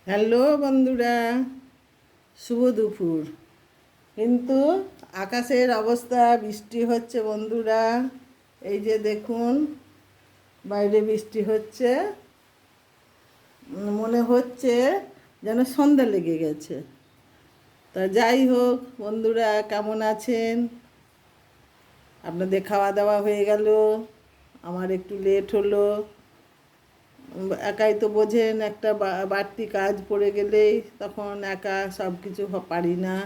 Hello বন্ধুরা, শুভ দুপুর। কিন্তু আকাশের অবস্থা বৃষ্টি হচ্ছে বন্ধুরা। এই যে দেখুন, বাইরে বৃষ্টি হচ্ছে। মনে হচ্ছে যেন সন্ধ্যা লেগে গেছে। তা যাই হোক বন্ধুরা, কেমন আছেন? আপনাদের খাওয়া দাওয়া হয়ে গেল, আমার একটু লেট হলো। একাই তো বোঝেন, একটা বাড়তি কাজ পড়ে গেলেই তখন একা সব কিছু পারি না।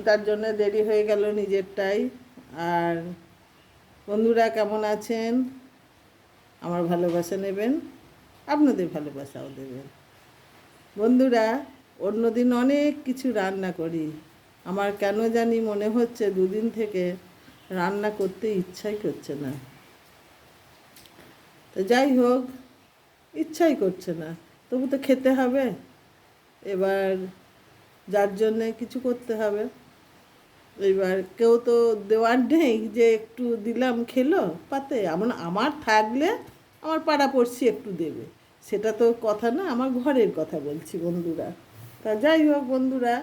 তার জন্য দেরি হয়ে গেল নিজেরটাই। আর বন্ধুরা কেমন আছেন? আমার ভালোবাসা নেবেন, আপনাদের ভালোবাসাও দেবেন। বন্ধুরা, অন্যদিন অনেক কিছু রান্না করি, আমার কেন জানি মনে হচ্ছে দুদিন থেকে রান্না করতে ইচ্ছাই করছে না। তো যাই হোক, ইচ্ছাই করছে না, তবু তো খেতে হবে। এবার যার জন্যে কিছু করতে হবে। এবার কেউ তো দেওয়ার নেই যে একটু দিলাম খেলো পাতে। আমার থাকলে আমার পাড়াপড়শি একটু দেবে, সেটা তো কথা না, আমার ঘরের কথা বলছি বন্ধুরা। তা যাই হোক বন্ধুরা,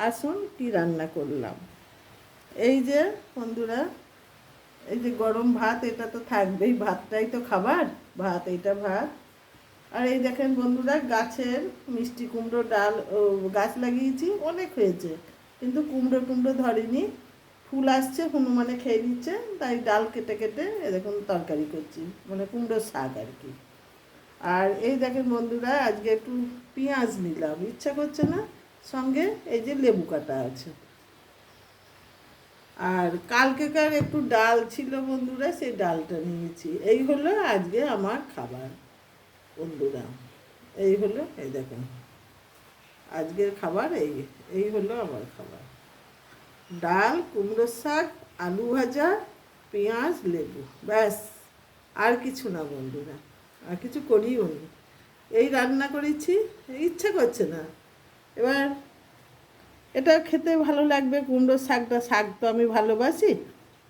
আসুন কি রান্না করলাম। এই যে বন্ধুরা, এই যে গরম ভাত, এটা তো থাকবেই, ভাতটাই তো খাবার। ভাত, এইটা ভাত। আর এই দেখেন বন্ধুরা, গাছের মিষ্টি কুমড়ো ডাল গাছ লাগিয়েছি, অনেক হয়েছে, কিন্তু কুমড়ো টুমড়ো ধরেনি। ফুল আসছে, হনুমানে খেয়ে নিচ্ছে, তাই ডাল কেটে কেটে দেখুন তরকারি করছি, মানে কুমড়োর শাক আর কি। আর এই দেখেন বন্ধুরা, আজকে একটু পেঁয়াজ নিলাম, ইচ্ছা করছে না, সঙ্গে এই যে লেবু কাটা আছে। আর কালকেকার একটু ডাল ছিল বন্ধুরা, সেই ডালটা নিয়েছি। এই হলো আজকে আমার খাবার বন্ধুরা। এই হলো, এই দেখুন আজকের খাবার। এই এই হলো আমার খাবার: ডাল, কুমড়োর শাক, আলু ভাজা, পেঁয়াজ, লেবু, ব্যাস। আর কিছু না বন্ধুরা, আর কিছু করিও নি। এই রান্না করেছি, ইচ্ছে করছে না। এবার এটা খেতে ভালো লাগবে, কুমড়োর শাকটা, শাক তো আমি ভালোবাসি,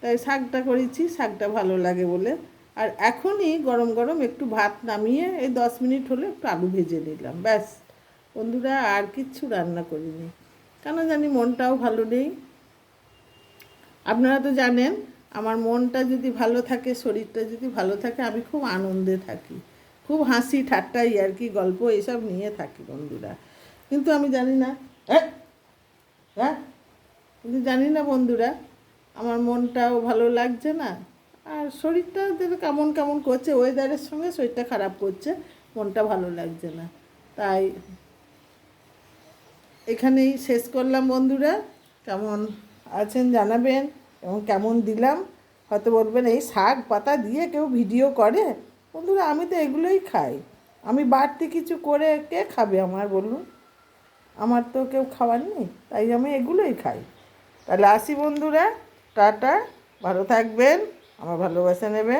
তাই শাকটা করেছি, শাকটা ভালো লাগে বলে। আর এখনই গরম গরম একটু ভাত নামিয়ে এই 10 মিনিট হলে একটু আলু ভেজে নিলাম, ব্যাস বন্ধুরা। আর কিচ্ছু রান্না করিনি, কেন জানি মনটাও ভালো নেই। আপনারা তো জানেন, আমার মনটা যদি ভালো থাকে, শরীরটা যদি ভালো থাকে, আমি খুব আনন্দে থাকি, খুব হাসি ঠাট্টা আর কি গল্প এসব নিয়ে থাকি বন্ধুরা। কিন্তু আমি জানি না, হ্যাঁ, কিন্তু জানি না বন্ধুরা, আমার মনটাও ভালো লাগছে না। আর শরীরটা কেমন কেমন করছে, ওয়েদারের সঙ্গে শরীরটা খারাপ করছে, মনটা ভালো লাগছে না। তাই এখানেই শেষ করলাম বন্ধুরা। কেমন আছেন জানাবেন, এবং কেমন দিলাম। হয়তো বলবেন এই শাক পাতা দিয়ে কেউ ভিডিও করে। বন্ধুরা, আমি তো এগুলোই খাই। আমি বাড়তি কিছু করে কে খাবে আমার, বলুন? আমার তো কেউ খাওয়ার নেই, তাই আমি এগুলোই খাই। তাহলে আসি বন্ধুরা, টাটা, ভালো থাকবেন, আমার ভালোবাসা নেবেন।